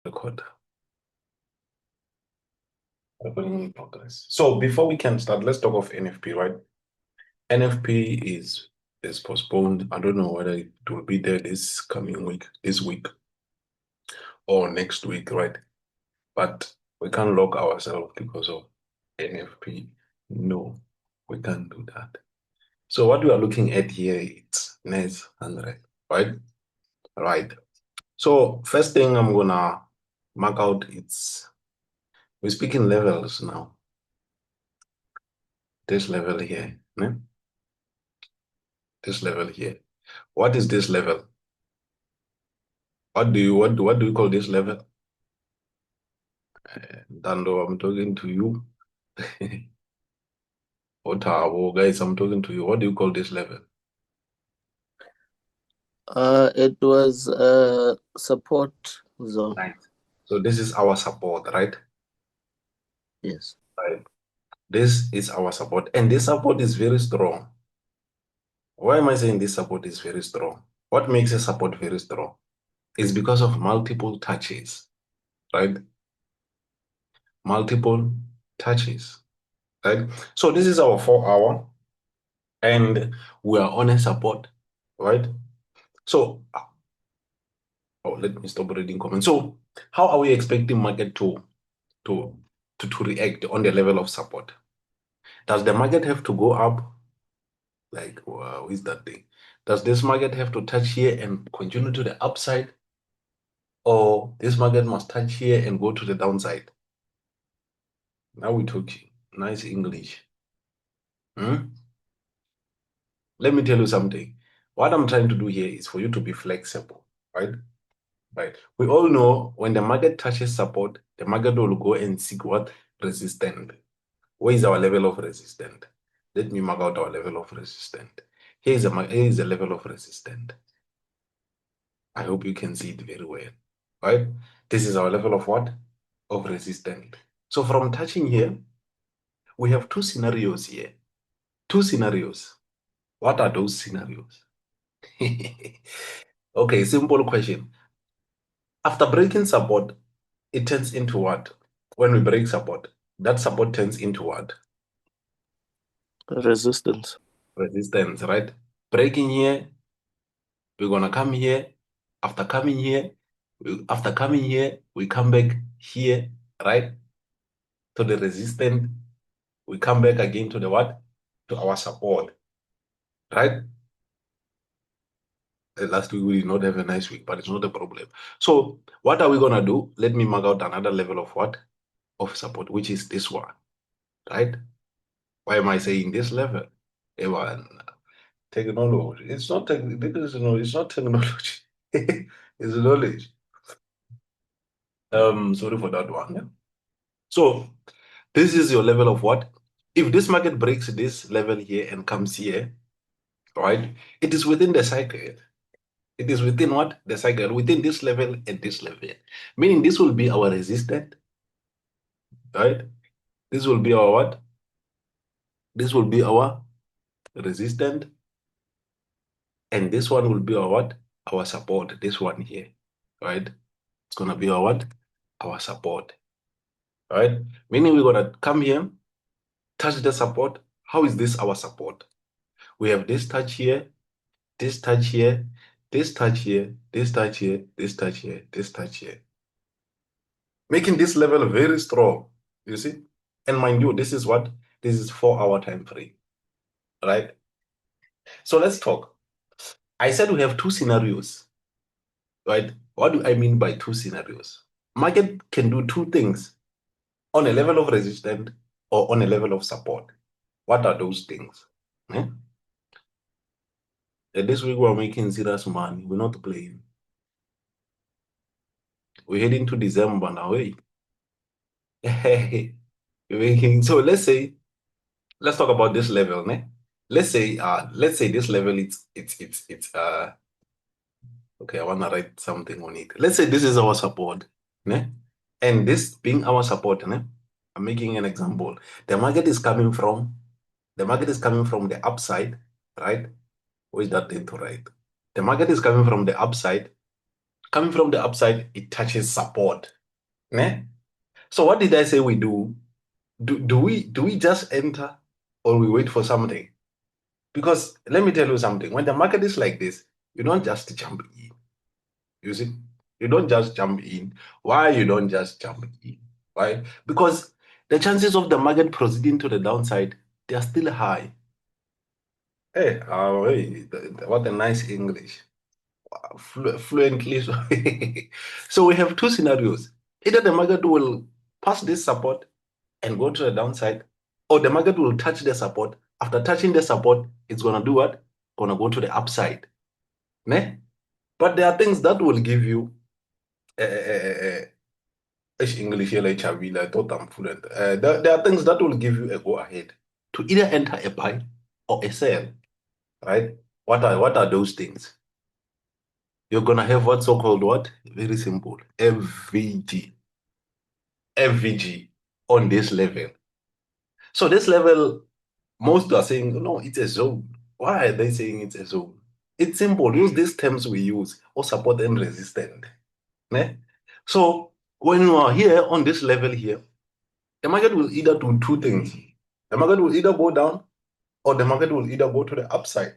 Record. Recording in progress. So before we can start, let's talk of NFP, right? NFP is postponed. I don't know whether it will be there this coming week, this week, or next week, right? But we can't lock ourselves because of NFP. No, we can't do that. So what we are looking at here is NA100, right? Right. So first thing I'm gonna mark out, we're speaking levels now. This level here, né? This level here. What is this level? What do you call this level? Dando, I'm talking to you. Otavo, guys, I'm talking to you. What do you call this level? It was support zone. Right. So this is our support, right? Yes. Right. This is our support, and this support is very strong. Why am I saying this support is very strong? What makes a support very strong? Is because of multiple touches, right? Multiple touches, right? So this is our 4 hour, and we are on a support, right? So, let me stop reading comments. So, how are we expecting market to react on the level of support? Does the market have to go up? Like, wow, is that thing? Does this market have to touch here and continue to the upside? Or this market must touch here and go to the downside? Now we talk nice English. Hmm? Let me tell you something. What I'm trying to do here is for you to be flexible, right? Right. We all know when the market touches support, the market will go and seek what? Resistance. Where is our level of resistance? Let me mark out our level of resistance. Here is a level of resistance. I hope you can see it very well. Right? This is our level of what? Of resistance. So from touching here, we have two scenarios here. Two scenarios. What are those scenarios? Okay, simple question. After breaking support, it turns into what? When we break support, that support turns into what? Resistance. Resistance, right? Breaking here, we're gonna come here. After coming here, we come back here, right? To the resistance. We come back again to the what? To our support, right? Last week we did not have a nice week, but it's not a problem. So what are we gonna do? Let me mark out another level of what? Of support, which is this one, right? Why am I saying this level? Evan, technology. It's not it's not technology. It's knowledge. Sorry for that one. Yeah. So this is your level of what? If this market breaks this level here and comes here, right? It is within the cycle. It is within what? The cycle, within this level and this level. Meaning this will be our resistance, right? This will be our what? This will be our resistance. And this one will be our what? Our support. This one here, right? It's gonna be our what? Our support, right? Meaning we're gonna come here, touch the support. How is this our support? We have this touch here, this touch here, this touch here, this touch here, this touch here, this touch here. Making this level very strong, you see? And mind you, this is what? This is 4 hour time frame, right? So let's talk. I said we have two scenarios, right? What do I mean by two scenarios? Market can do two things on a level of resistance or on a level of support. What are those things? Eh? This week we're making serious money. We're not playing. We're heading to December now. Hey. So let's talk about this level. Ne? Let's say this level it's okay, I wanna write something on it. Let's say this is our support. Ne? And this being our support, ne? I'm making an example. The market is coming from the upside, right? Where is that thing to write? The market is coming from the upside, Coming from the upside, it touches support. Ne? So what did I say we do? Do we just enter or we wait for something? Because let me tell you something. When the market is like this, you don't just jump in. You see? You don't just jump in. Why you don't just jump in? Why? Because the chances of the market proceeding to the downside, they are still high. Hey, hey, what a nice English. Fluently. So we have two scenarios. Either the market will pass this support and go to the downside, or the market will touch the support. After touching the support, it's gonna do what? Gonna go to the upside. Ne? But there are things that will give you English here, like I thought I'm fluent. There are things that will give you a go ahead to either enter a buy or a sell, right? What are those things? You're gonna have what so-called what? Very simple. FVG. FVG on this level. So this level, most are saying, no, it's a zone. Why are they saying it's a zone? It's simple. Use these terms we use, or support and resistance. Ne? So when you are here on this level here, the market will either do two things. The market will either go down or the market will either go to the upside,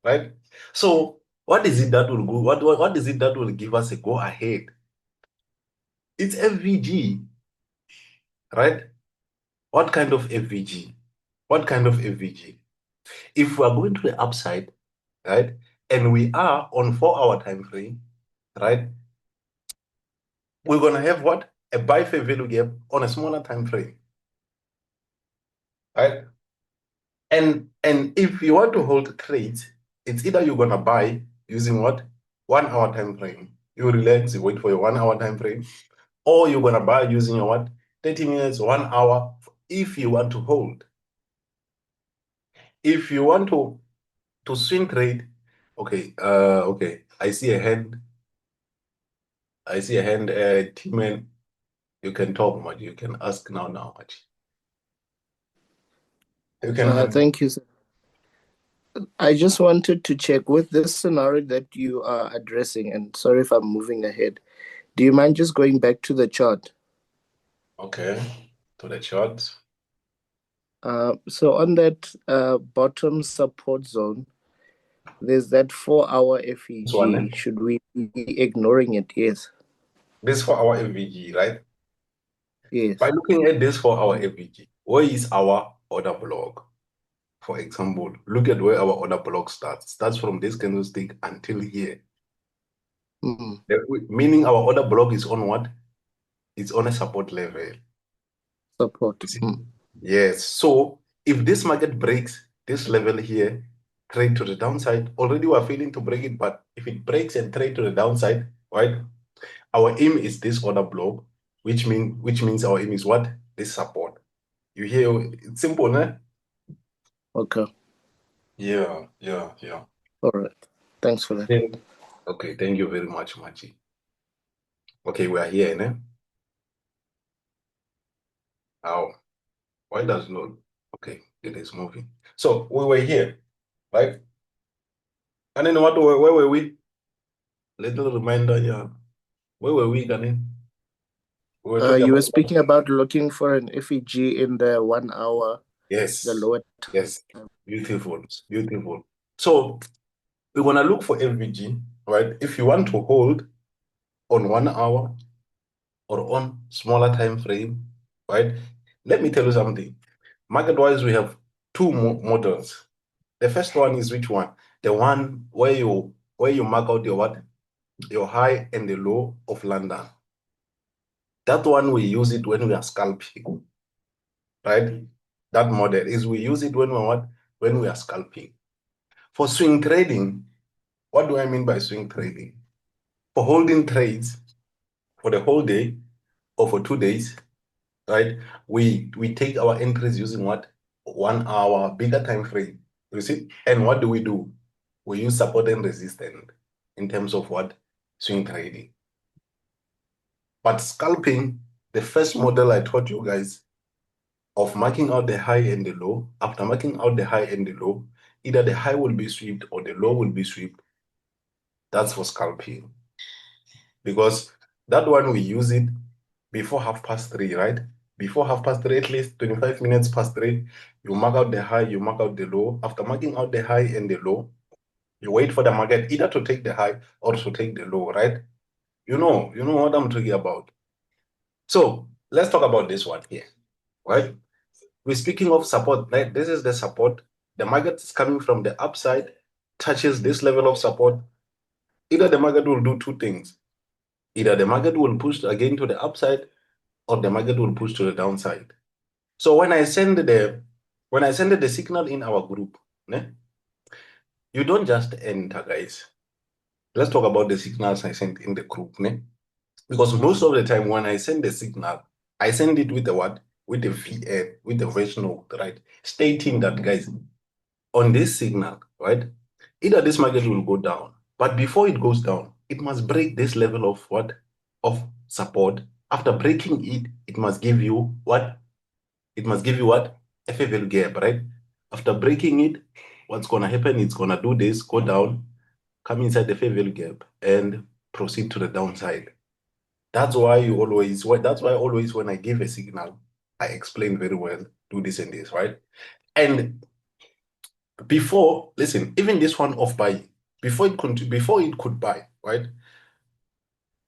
right? So what is it that will go? What is it that will give us a go ahead? It's FVG, right? What kind of FVG? What kind of FVG? If we are going to the upside, right, and we are on 4-hour time frame, right, we're gonna have what? A buy fair value gap on a smaller time frame, right? And if you want to hold trades, it's either you're gonna buy using what? 1-hour time frame. You relax, you wait for your 1-hour time frame, or you're gonna buy using your what? 30 minutes, 1 hour, if you want to hold. If you want to swing trade, okay, okay. I see a hand. I see a hand, T-Man. You can talk much. You can ask now much. You can Thank you, sir. I just wanted to check with this scenario that you are addressing, and sorry if I'm moving ahead. Do you mind just going back to the chart? Okay, to the charts. So on that bottom support zone, there's that 4-hour This one, eh? FEG. Should we be ignoring it? Yes. This for our FVG, right? By Yes. looking at this for our FVG, where is our order block? For example, look at where our order block starts. Starts from this candlestick until here. Mm, Meaning our order block is on what? It's on a support level. support. You see? Yes. So if this market breaks this level here, trade to the downside, already we're failing to break it, but if it breaks and trade to the downside, right? Our aim is this order block, which means our aim is what? This support. You hear it's simple, né? Okay. Yeah. All right. Thanks for that. Then, okay, thank you very much, Machi. Okay, we are here, né? How? Why does not? Okay, it is moving. So we were here, right? And then where were we? Little reminder, yeah. Where were we, Ganin? We were talking You about were speaking about looking for an FEG in the 1 hour, the yes, lower yes. time. Beautiful, beautiful. So we're gonna look for FVG, right? If you want to hold on 1 hour or on smaller time frame, right? Let me tell you something. Market-wise, we have two models. The first one is which one? The one where you mark out your what? Your high and the low of London. That one we use it when we are scalping, right? That model is we use it when we what? When we are scalping. For swing trading, what do I mean by swing trading? For holding trades for the whole day or for 2 days, right? We take our entries using what? 1 hour, bigger time frame. You see? And what do? We use support and resistance in terms of what? Swing trading. But scalping, the first model I taught you guys of marking out the high and the low, after marking out the high and the low, either the high will be swept or the low will be swept. That's for scalping. because that one we use it before 3:30, right? Before 3:30, at least 25 minutes past 3, you mark out the high, you mark out the low. After marking out the high and the low, you wait for the market either to take the high or to take the low, right? You know what I'm talking about. So let's talk about this one here, right? We're speaking of support, right? This is the support. The market is coming from the upside, touches this level of support. Either the market will do two things. Either the market will push again to the upside or the market will push to the downside. So when I send the signal in our group, né, you don't just enter, guys. Let's talk about the signals I sent in the group, né? Because most of the time when I send the signal, I send it with the what? With the VN, with the version note, right? Stating that, guys, on this signal, right? Either this market will go down, but before it goes down, it must break this level of what? Of support. After breaking it, it must give you what? It must give you what? A fair value gap, right? After breaking it, what's gonna happen? It's gonna do this, go down, come inside the fair value gap, and proceed to the downside. That's why always when I give a signal, I explain very well, do this and this, right? And before, listen, even this one off buy, before it could buy, right?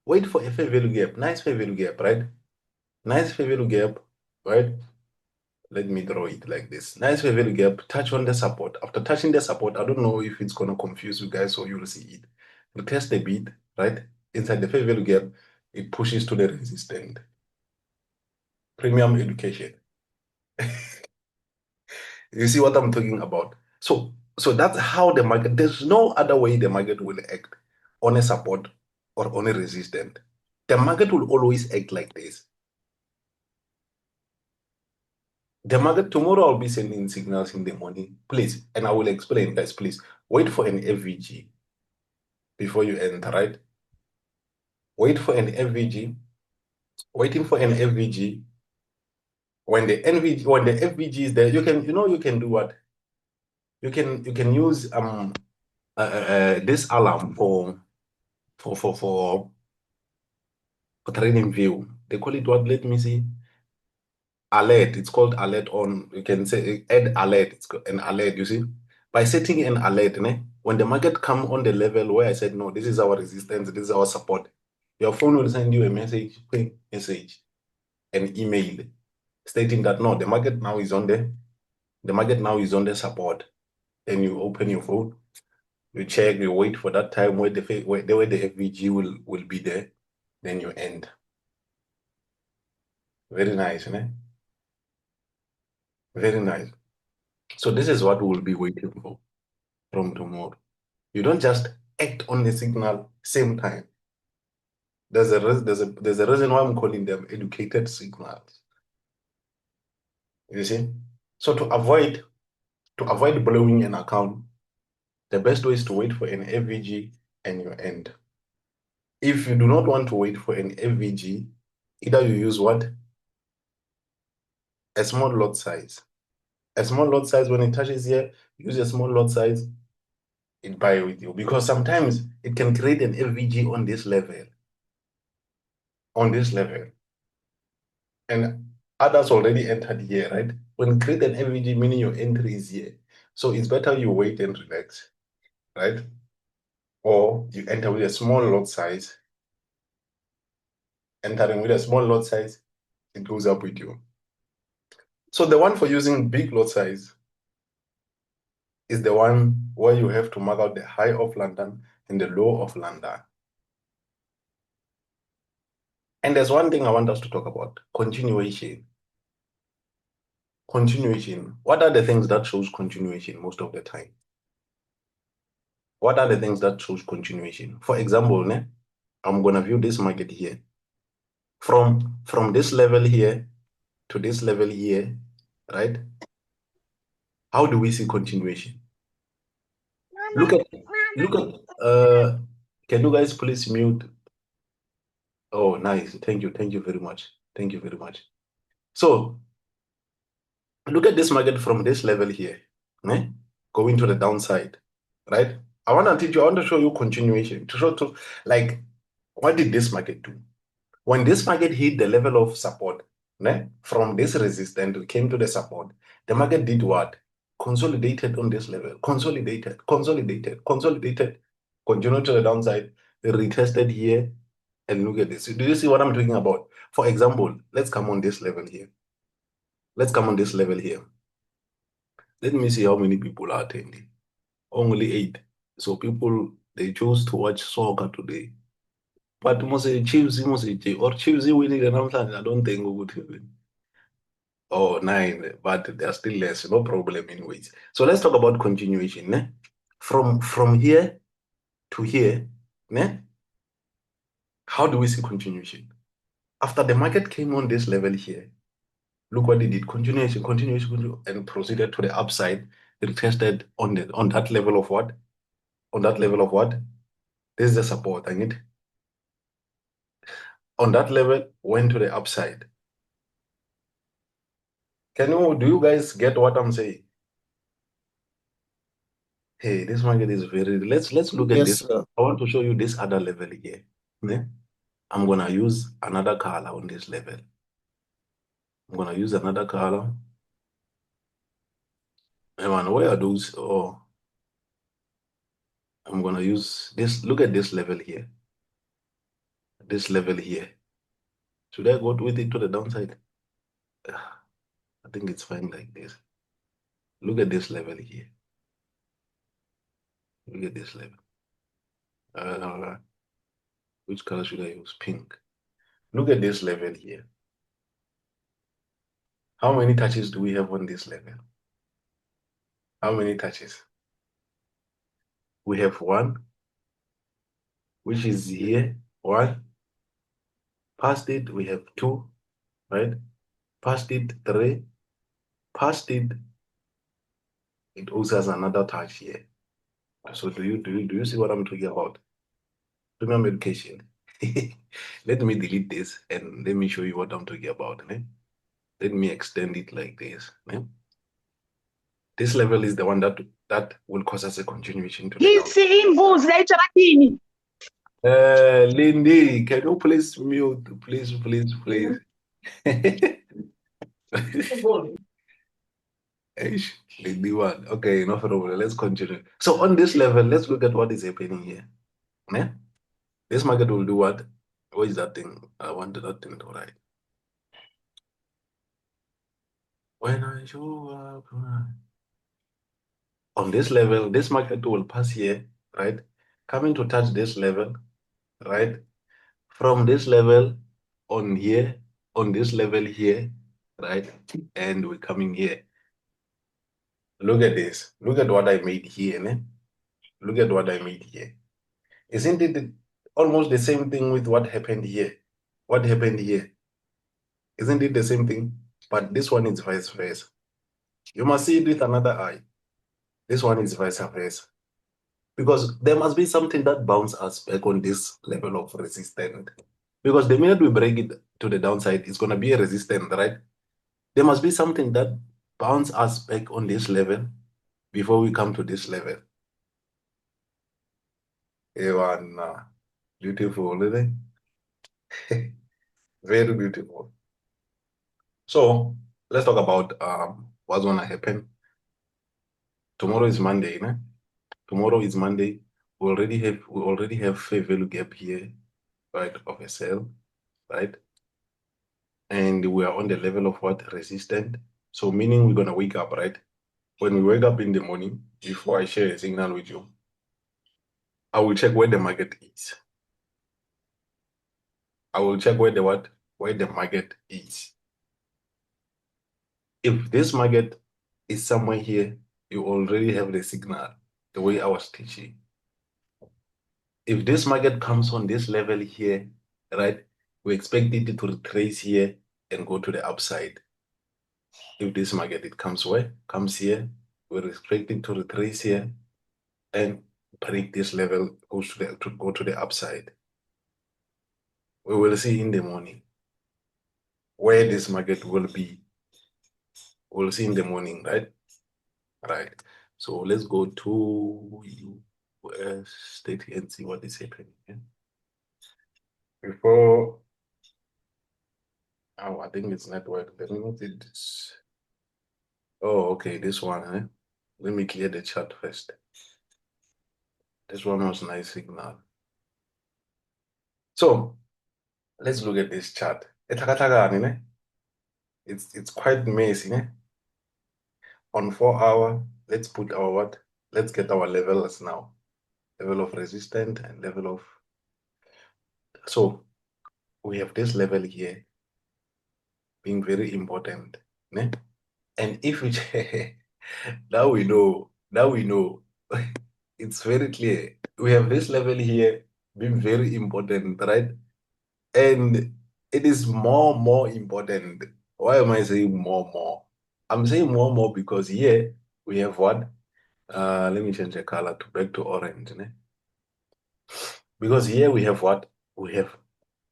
Wait for a fair value gap, nice fair value gap, right? Nice fair value gap, right? Let me draw it like this. Nice fair value gap, touch on the support. After touching the support, I don't know if it's gonna confuse you guys or you'll see it. You test a bit, right? Inside the fair value gap, it pushes to the resistance. Premium education. You see what I'm talking about? So that's how the market, there's no other way the market will act on a support or on a resistance. The market will always act like this. The market, tomorrow I'll be sending signals in the morning. Please, and I will explain, guys, please. Wait for an FVG before you enter, right? Wait for an FVG. Waiting for an FVG. When the FVG is there, you can do what? You can use this alarm for trading view. They call it what? Let me see. Alert. It's called alert on. You can say add alert. It's an alert. You see, by setting an alert, né? When the market come on the level where I said no, this is our resistance, this is our support. Your phone will send you a message, quick message, an email stating that no, the market now is on the support. Then you open your phone, you check, you wait for that time where the FVG will be there. Then you end. Very nice, né? Very nice. So this is what we'll be waiting for from tomorrow. You don't just act on the signal same time. There's a reason why I'm calling them educated signals. You see? So to avoid blowing an account, the best way is to wait for an FVG and you end. If you do not want to wait for an FVG, either you use what? A small lot size. A small lot size, when it touches here, use a small lot size, it buy with you. Because sometimes it can create an FVG on this level. On this level. And others already entered here, right? When you create an FVG, meaning your entry is here. So it's better you wait and relax, right? Or you enter with a small lot size. Entering with a small lot size, it goes up with you. So the one for using big lot size is the one where you have to mark out the high of London and the low of London. And there's one thing I want us to talk about, continuation. Continuation. What are the things that shows continuation most of the time? What are the things that shows continuation? For example, né, I'm gonna view this market here. From this level here to this level here, right? How do we see continuation? Look at can you guys please mute? Oh, nice. Thank you. Thank you very much. Thank you very much. So look at this market from this level here, né? Going to the downside, right? I want to show you continuation to like What did this market do? When this market hit the level of support, né, from this resistance, it came to the support. The market did what? Consolidated on this level. Consolidated, consolidated, consolidated. Continued to the downside. Retested here. And look at this. Do you see what I'm talking about? For example, let's come on this level here. Let's come on this level here. Let me see how many people are attending. Only 8. So people, they chose to watch soccer today. But must say Chiefs, must say or Chiefs winning the namhlanje, I don't think we would win. Oh, 9, but they're still less, no problem anyways. So let's talk about continuation. Ne? From here to here, ne? How do we see continuation? After the market came on this level here, look what they did. Continuation, and proceeded to the upside. It tested on that level of what? On that level of what? This is the support, I need. On that level, went to the upside. Do you guys get what I'm saying? Hey, this market is let's look at Yes, this. sir. I want to show you this other level here. Ne? I'm gonna use another color on this level. I'm gonna use another color. Hey man, where are those? Oh, I'm gonna use this. Look at this level here. This level here. Should I go with it to the downside? I think it's fine like this. Look at this level here. Look at this level. Uh, which color should I use? Pink. Look at this level here. How many touches do we have on this level? How many touches? We have 1, which is here. 1. Past it, we have 2, right? Past it, 3. Past it, it also has another touch here. So do you see what I'm talking about? Premium education. Let me delete this and let me show you what I'm talking about. Ne? Let me extend it like this. Ne? This level is the one that will cause us a continuation to the down. Lindy, can you please mute? Please, please, please. Eish, Lindy one. Okay, no problem. Let's continue. So on this level, let's look at what is happening here. Ne? This market will do what? What is that thing? I wanted that thing to write. When I show up on this level, this market will pass here, right? Coming to touch this level, right? From this level on here, on this level here, right? And we're coming here. Look at this. Look at what I made here. Ne? Look at what I made here. Isn't it almost the same thing with what happened here? What happened here? Isn't it the same thing? But this one is vice versa. You must see it with another eye. This one is vice versa. Because there must be something that bounces us back on this level of resistance. Because the minute we break it to the downside, it's going to be a resistance, right? There must be something that bounces us back on this level before we come to this level. Ewana, beautiful, isn't it? Very beautiful. So let's talk about what's going to happen. Tomorrow is Monday, né? Tomorrow is Monday. We already have fair value gap here, right, of a sell, right? And we are on the level of what? Resistant. So meaning we're gonna wake up, right? When we wake up in the morning, before I share a signal with you, I will check where the market is. I will check where the what? Where the market is. If this market is somewhere here, you already have the signal, the way I was teaching. If this market comes on this level here, right, we expect it to retrace here and go to the upside. If this market, it comes where? Comes here, we expect it to retrace here and break this level, to go to the upside. We will see in the morning where this market will be. We'll see in the morning, right? Right. So let's go to US state and see what is happening. Yeah? before. Oh, I think it's network. Let me note it. Oh, okay, this one, eh? Let me clear the chat first. This one was nice signal. So let's look at this chart. It's quite messy, ne? On 4 hour, let's put our what? Let's get our levels now. Level of resistance and level of. So we have this level here being very important, ne? And if we now we know, it's very clear. We have this level here being very important, right? And it is more important. Why am I saying more? I'm saying more because here we have what? Let me change the color to back to orange, ne? Because here we have what? We have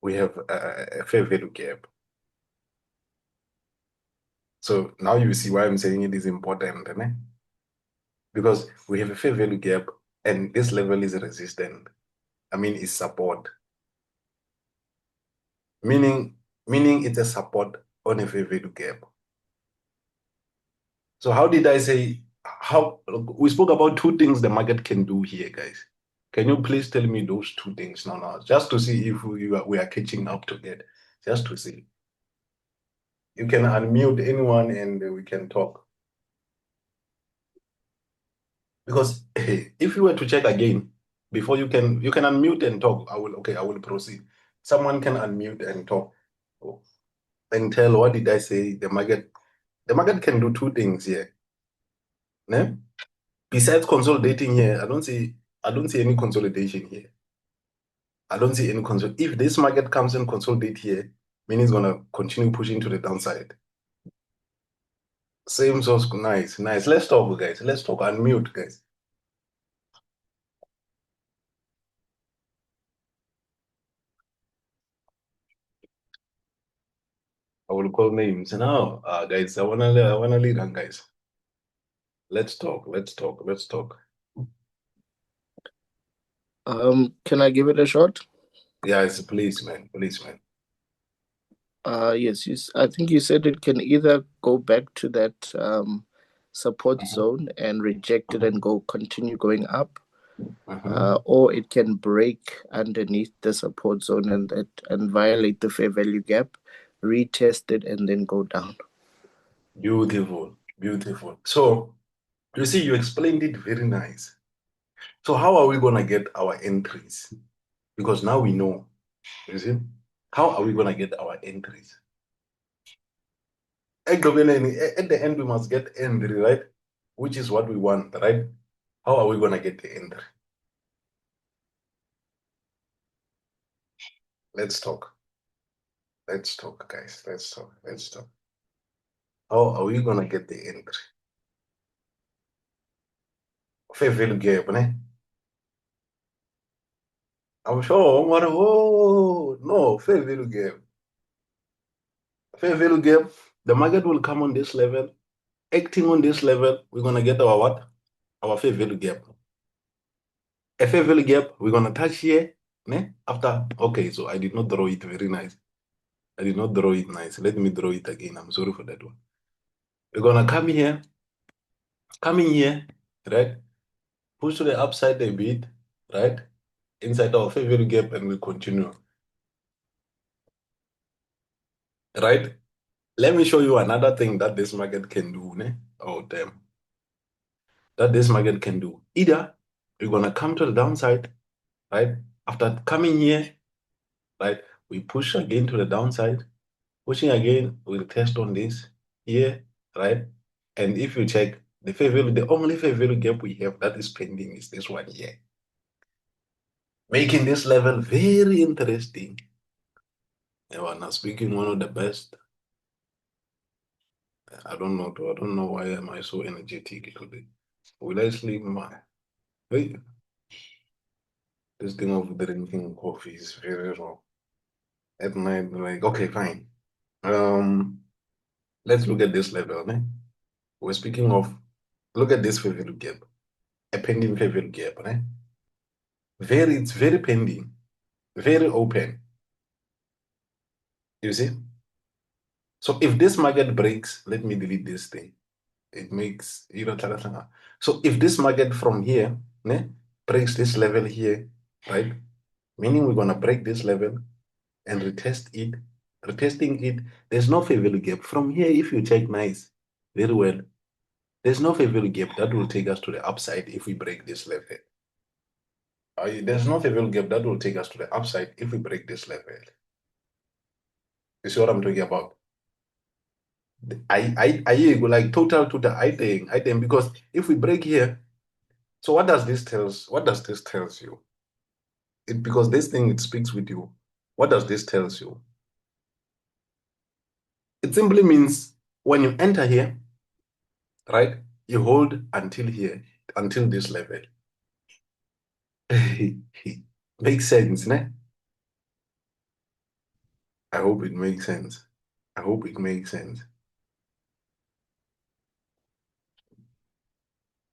a fair value gap. So now you see why I'm saying it is important, ne? Because we have a fair value gap and this level is resistant. I mean, it's support. Meaning it's a support on a fair value gap. So how did I say how we spoke about two things the market can do here, guys? Can you please tell me those two things now, just to see if we are catching up together, just to see. You can unmute anyone and we can talk. Because if you were to check again before you can unmute and talk. I will proceed. Someone can unmute and talk and tell what did I say? The market can do two things here. Ne? Besides consolidating here, I don't see any consolidation here. I don't see any consol. If this market comes and consolidate here, meaning it's gonna continue pushing to the downside. Same source, nice. Let's talk, guys. Let's talk. Unmute, guys. I will call names now. Guys, I wanna lead on, guys. Let's talk. Can I give it a shot? Yeah, it's a policeman. Yes, I think you said it can either go back to that support Mhm, zone and reject it and go continue going up, mhm. or it can break underneath the support zone and violate the fair value gap, retest it, and then go down. Beautiful. So you see, you explained it very nice. So how are we gonna get our entries? Because now we know. You see, how are we gonna get our entries? At the end, we must get entry, right? Which is what we want, right? How are we gonna get the entry? Let's talk. Guys. Let's talk. How are we gonna get the entry? Fair value gap, né? I'm sure. No, fair value gap. Fair value gap. The market will come on this level. Acting on this level, we're gonna get our what? Our fair value gap. A fair value gap, we're gonna touch here. Ne? After, okay, so I did not draw it very nice. I did not draw it nice. Let me draw it again. I'm sorry for that one. We're gonna come in here, right? Push to the upside a bit, right? Inside our fair value gap, and we continue. Right? Let me show you another thing that this market can do. Ne? Oh, damn. That this market can do. Either you're gonna come to the downside, right? After coming here, right? We push again to the downside. Pushing again, we'll test on this here, right? And if you check the fair value, the only fair value gap we have that is pending is this one here. Making this level very interesting. Yeah, now speaking one of the best. I don't know. I don't know why am I so energetic today. Will I sleep? Wait, this thing of drinking coffee is very wrong. At night, like, okay, fine. Let's look at this level. Ne? We're speaking of, look at this fair value gap, a pending fair value gap. Ne? It's very pending, very open. You see? So if this market breaks, let me delete this thing. It makes, so if this market from here breaks this level here, right? Meaning we're gonna break this level and retest it. Retesting it, there's no fair value gap. From here, if you check nice, very well, there's no fair value gap that will take us to the upside if we break this level. There's no fair value gap that will take us to the upside if we break this level. You see what I'm talking about? I like total to the item because if we break here, so what does this tells you? Because this thing it speaks with you. What does this tells you? It simply means when you enter here, right? You hold until here, until this level. Makes sense, ne? I hope it makes sense. I hope it makes sense.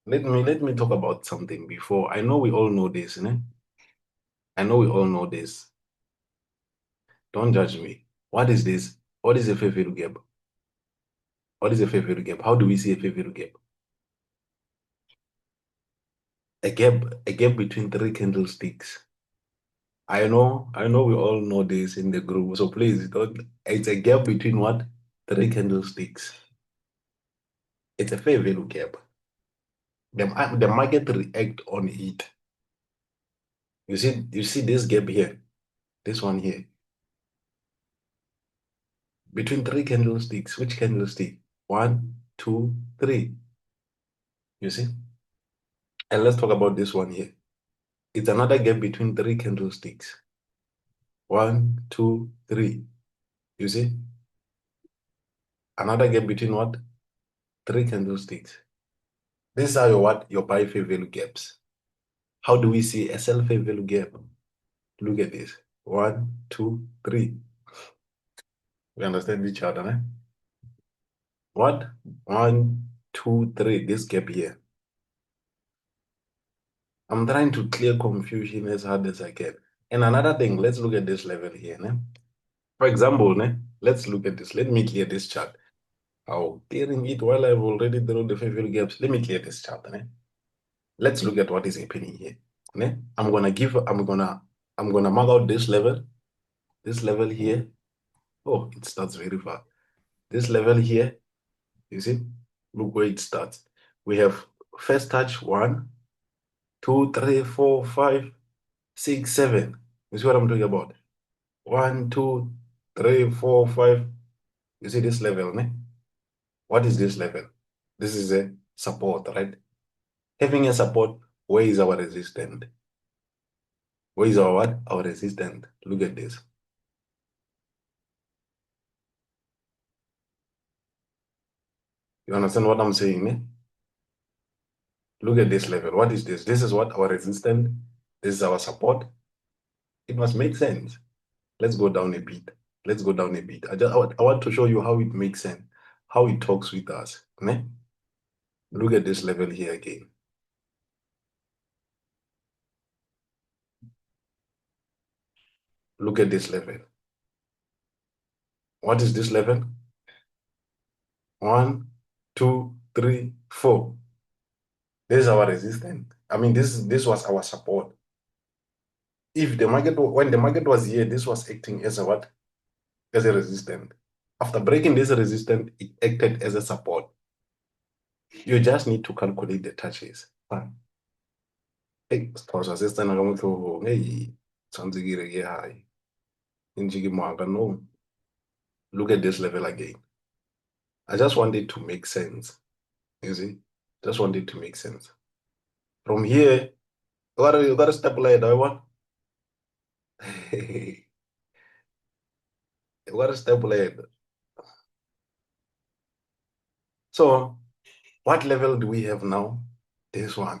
Let me talk about something before. I know we all know this, ne? I know we all know this. Don't judge me. What is this? What is a fair value gap? What is a fair value gap? How do we see a fair value gap? A gap between three candlesticks. I know we all know this in the group. So please don't, it's a gap between what? Three candlesticks. It's a fair value gap. The market react on it. You see this gap here, this one here, between three candlesticks. Which candlestick? One, two, three. You see? And let's talk about this one here. It's another gap between three candlesticks. One, two, three. You see? Another gap between what? Three candlesticks. These are your what? Your buy fair value gaps. How do we see a sell fair value gap? Look at this. One, two, three. We understand each other, eh? What? One, two, three. This gap here. I'm trying to clear confusion as hard as I can. And another thing, let's look at this level here. Ne? For example, let's look at this. Let me clear this chart. How clearing it while I've already drawn the fair value gaps. Let me clear this chart. Ne? Let's look at what is happening here. Ne? I'm gonna mark out this level here. Oh, it starts very far. This level here, you see, look where it starts. We have first touch 1, 2, 3, 4, 5, 6, 7. You see what I'm talking about? 1, 2, 3, 4, 5. You see this level, ne? What is this level? This is a support, right? Having a support, where is our resistance? Where is our what? Our resistance. Look at this. You understand what I'm saying, ne? Look at this level. What is this? This is what? Our resistance. This is our support. It must make sense. Let's go down a bit. Let's go down a bit. I want to show you how it makes sense, how it talks with us. Ne? Look at this level here again. Look at this level. What is this level? 1, 2, 3, 4. This is our resistance. I mean, this was our support. If the market, when the market was here, this was acting as a what? As a resistance. After breaking this resistance, it acted as a support. You just need to calculate the touches. Fine. Hey, Siphosa sesicena kaMhlohlo. Hey, tsandzekile ke hayi. Injikimanga no. Look at this level again. I just want it to make sense. You see? Just want it to make sense. From here, you gotta step ahead, I want. You gotta step ahead. So, what level do we have now? This one.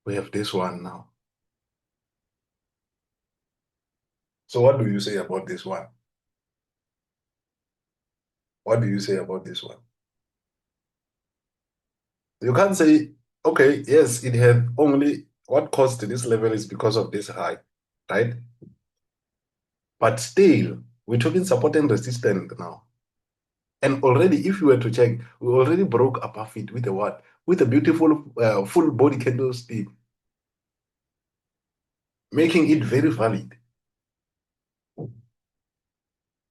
We have this one now. So, what do you say about this one? What do you say about this one? You can't say, okay, yes, it had only what caused this level is because of this high, right? But still, we're talking support and resistance now. And already, if you were to check, we already broke above it with a what? With a beautiful full body candlestick, making it very valid.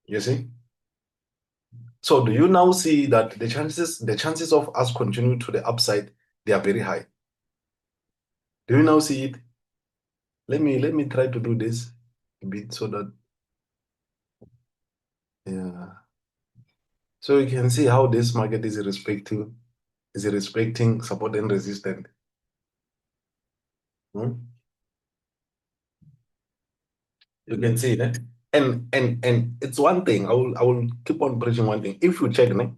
You see? So do you now see that the chances of us continue to the upside, they are very high. Do you now see it? Let me try to do this a bit so that yeah. So you can see how this market is respecting support and resistance. Hmm? You can see that. And it's one thing. I will keep on preaching one thing. If you check, né,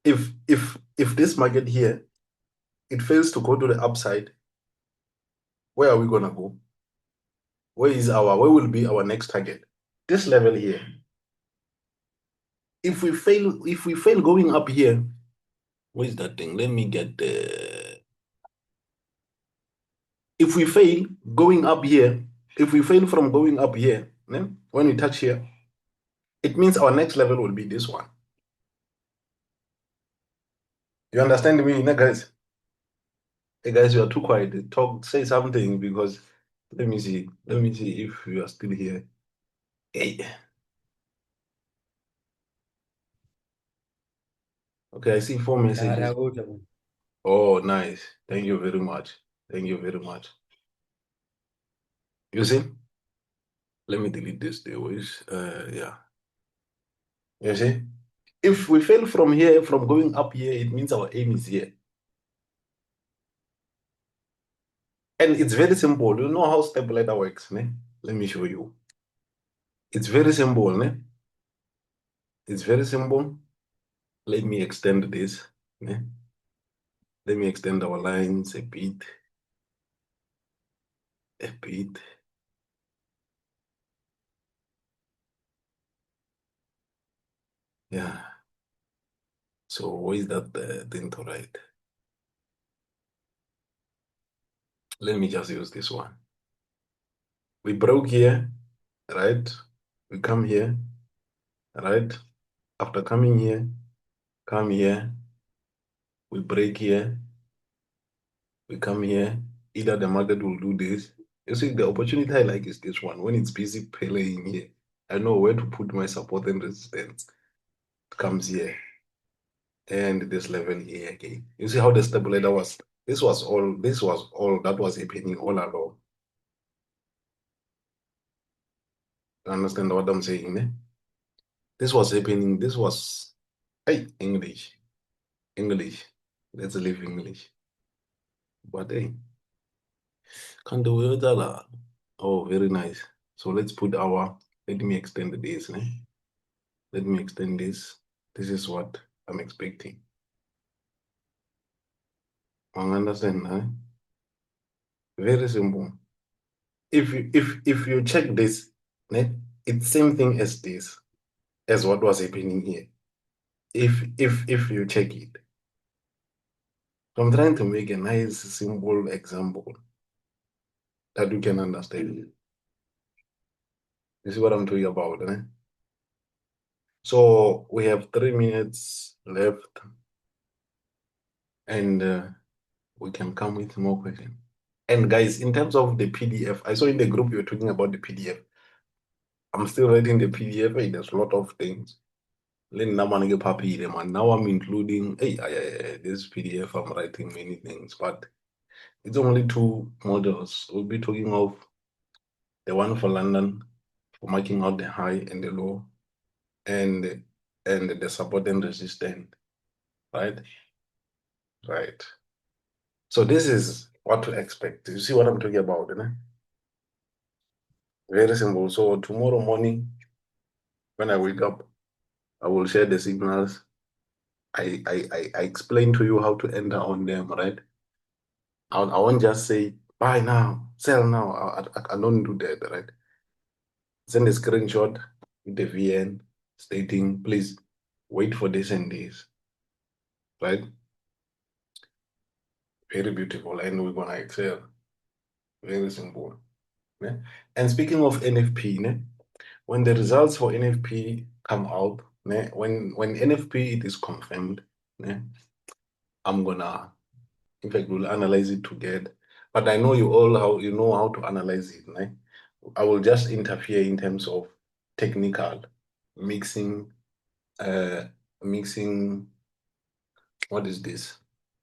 if this market here it fails to go to the upside, where are we gonna go? Where will be our next target? This level here. If we fail going up here, where is that thing? Let me get the if we fail going up here, if we fail from going up here, né, when we touch here, it means our next level will be this one. You understand me, né, guys? Hey guys, you are too quiet. Talk, say something because let me see. Let me see if you are still here. Hey. Okay, I see 4 messages. Oh, nice. Thank you very much. Thank you very much. You see? Let me delete this. There was yeah. You see? If we fail from here, from going up here, it means our aim is here. And it's very simple. You know how stepladder works, ne? Let me show you. It's very simple, ne? It's very simple. Let me extend this. Ne? Let me extend our lines a bit. A bit. Yeah. So where is that thing to write? Let me just use this one. We broke here, right? We come here, right? After coming here, come here, we break here, we come here. Either the market will do this. You see, the opportunity I like is this one. When it's busy playing here, I know where to put my support and resistance. It comes here. And this level here again. You see how the stabilizer was. This was all that was happening all along. You understand what I'm saying? Eh? This was happening. This was hey English. English. Let's leave English. But hey, can't do it all. Oh, very nice. So let's put our let me extend this. Eh? Let me extend this. This is what I'm expecting. I understand, eh? Very simple. If you check this, eh, it's same thing as this, as what was happening here. If you check it. So I'm trying to make a nice simple example that you can understand. This is what I'm talking about, eh? So we have 3 minutes left, and we can come with more questions. And guys, in terms of the PDF, I saw in the group you were talking about the PDF. I'm still writing the PDF. Hey, there's a lot of things. Now I'm including this PDF. I'm writing many things, but it's only 2 models. We'll be talking of the one for London, for marking out the high and the low, and the support and resistance, right? Right. So this is what to expect. You see what I'm talking about, eh? Very simple. So tomorrow morning, when I wake up, I will share the signals. I explain to you how to enter on them, right? I won't just say buy now, sell now. I don't do that, right? Send a screenshot with the VN stating, please wait for this and this, right? Very beautiful, and we're gonna excel. Very simple. Yeah? And speaking of NFP, né? when the results for NFP come out, when NFP it is confirmed, I'm gonna, in fact, we'll analyze it together. But I know you know how to analyze it. I will just interfere in terms of technical mixing, uh, mixing. What is this?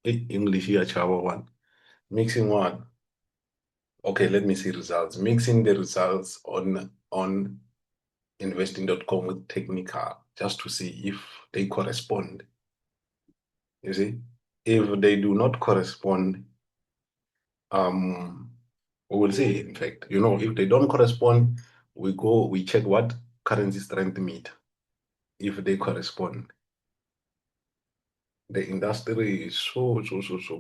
English here, Chava one. Mixing what? Okay, let me see results. Mixing the results on investing.com with technical just to see if they correspond. You see, if they do not correspond, um, we will see. In fact, if they don't correspond, we check what currency strength meet. If they correspond, the industry is so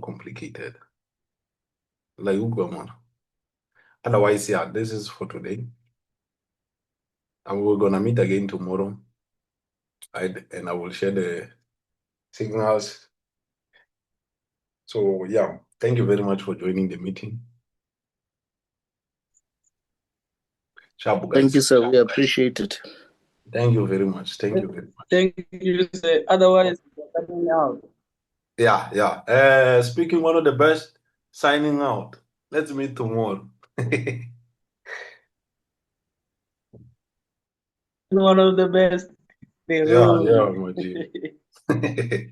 complicated. Like Ugama. Otherwise, yeah, this is for today. And we're gonna meet again tomorrow. And I will share the signals. So yeah, thank you very much for joining the meeting. Sharp Thank guys. you, sir. We appreciate it. Thank you very much. Thank you very much. Thank you, sir. Otherwise, we're cutting out. Yeah, yeah. Speaking one of the best, signing out. Let's meet tomorrow. One of the best. Yeah, Peru. yeah, my G.